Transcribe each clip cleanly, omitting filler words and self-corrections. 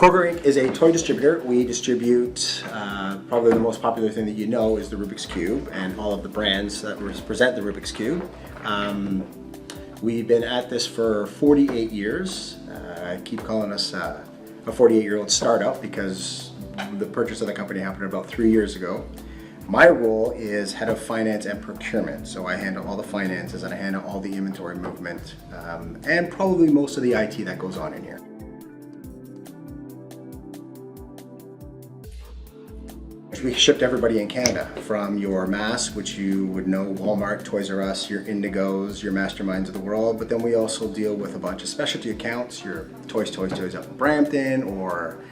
Kroger Inc. is a toy distributor. We distribute, probably the most popular thing that you know is the Rubik's Cube and all of the brands that represent the Rubik's Cube. We've been at this for 48 years. I keep calling us a 48-year-old startup because the purchase of the company happened about 3 years ago. My role is head of finance and procurement, so I handle all the finances and I handle all the inventory movement and probably most of the IT that goes on in here. We ship to everybody in Canada, from your mass, which you would know, Walmart, Toys R Us, your Indigos, your Masterminds of the world, but then we also deal with a bunch of specialty accounts, your Toys up in Brampton, or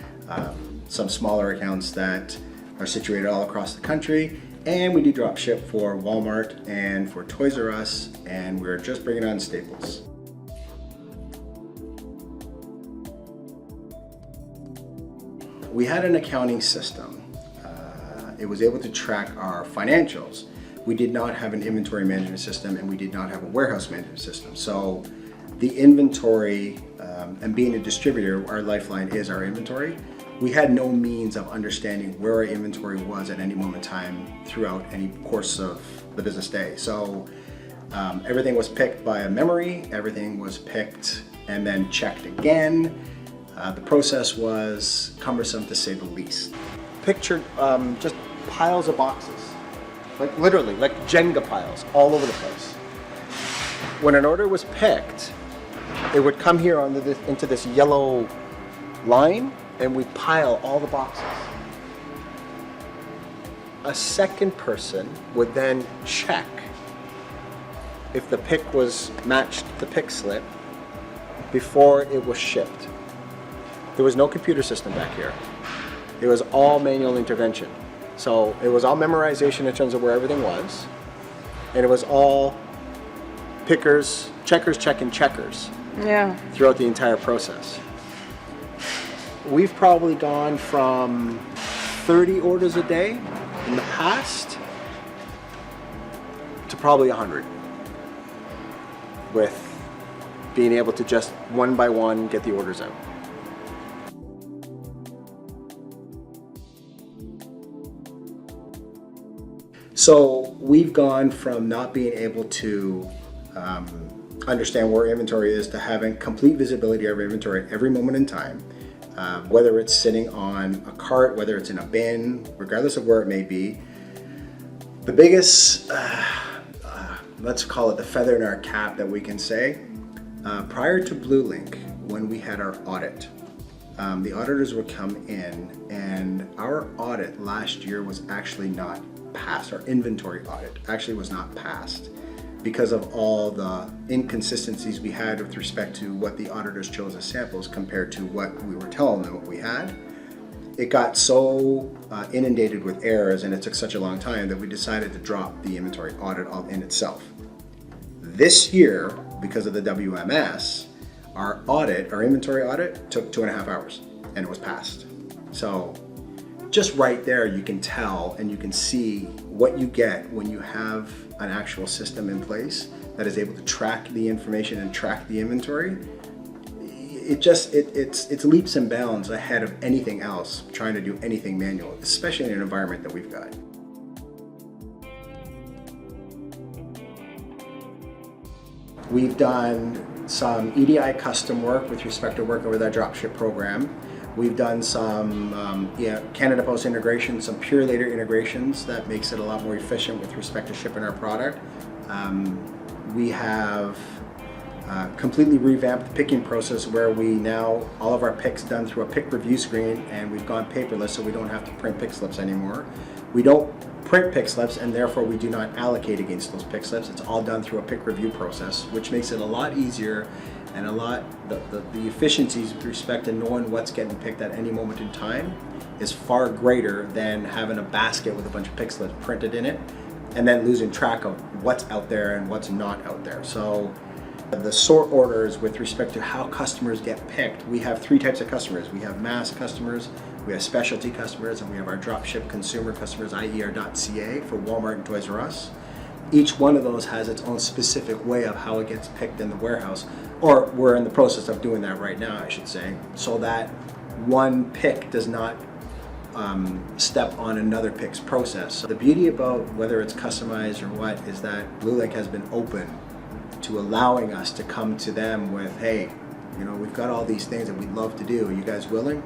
some smaller accounts that are situated all across the country. And we do drop ship for Walmart and for Toys R Us, and we're just bringing on Staples. We had an accounting system. It was able to track our financials. We did not have an inventory management system and we did not have a warehouse management system. So the inventory, and being a distributor, our lifeline is our inventory. We had no means of understanding where our inventory was at any moment in time throughout any course of the business day. So everything was picked by a memory, everything was picked and then checked again. The process was cumbersome to say the least. Pictured just piles of boxes, like literally, like Jenga piles all over the place. When an order was picked, it would come here into this yellow line and we'd pile all the boxes. A second person would then check if the pick was matched the pick slip before it was shipped. There was no computer system back here. It was all manual intervention. So it was all memorization in terms of where everything was. And it was all pickers, checkers, checking checkers. Yeah. Throughout the entire process. We've probably gone from 30 orders a day in the past to probably 100. With being able to just one by one get the orders out. So we've gone from not being able to understand where inventory is to having complete visibility of inventory at every moment in time, whether it's sitting on a cart, whether it's in a bin, regardless of where it may be. The biggest, let's call it the feather in our cap that we can say, prior to Blue Link, when we had our audit, the auditors would come in and our audit last year was actually not passed. Our inventory audit actually was not passed because of all the inconsistencies we had with respect to what the auditors chose as samples compared to what we were telling them what we had. It got so inundated with errors and it took such a long time that we decided to drop the inventory audit all in itself. This year, because of the WMS, our inventory audit took 2.5 hours and it was passed. So just right there, you can tell and you can see what you get when you have an actual system in place that is able to track the information and track the inventory. It's leaps and bounds ahead of anything else trying to do anything manual, especially in an environment that we've got. We've done some EDI custom work with respect to working with our dropship program. We've done some Canada Post integration, some Pure Later integrations that makes it a lot more efficient with respect to shipping our product. We have completely revamped the picking process where we now, all of our picks done through a pick review screen, and we've gone paperless so we don't have to print pick slips anymore. We don't print pick slips and therefore we do not allocate against those pick slips. It's all done through a pick review process, which makes it a lot easier and the efficiencies with respect to knowing what's getting picked at any moment in time is far greater than having a basket with a bunch of pick slips printed in it and then losing track of what's out there and what's not out there. So the sort orders with respect to how customers get picked, we have 3 types of customers. We have mass customers, we have specialty customers, and we have our dropship consumer customers, i.e. our .ca for Walmart and Toys R Us. Each one of those has its own specific way of how it gets picked in the warehouse, or we're in the process of doing that right now, I should say, so that one pick does not step on another pick's process. So the beauty about whether it's customized or what is that Blue Link has been open to allowing us to come to them with, hey, we've got all these things that we'd love to do. Are you guys willing?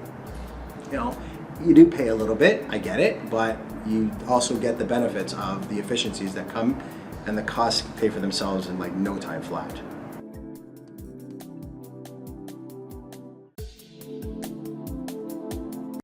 You do pay a little bit, I get it, but you also get the benefits of the efficiencies that come, and the costs pay for themselves in like no time flat.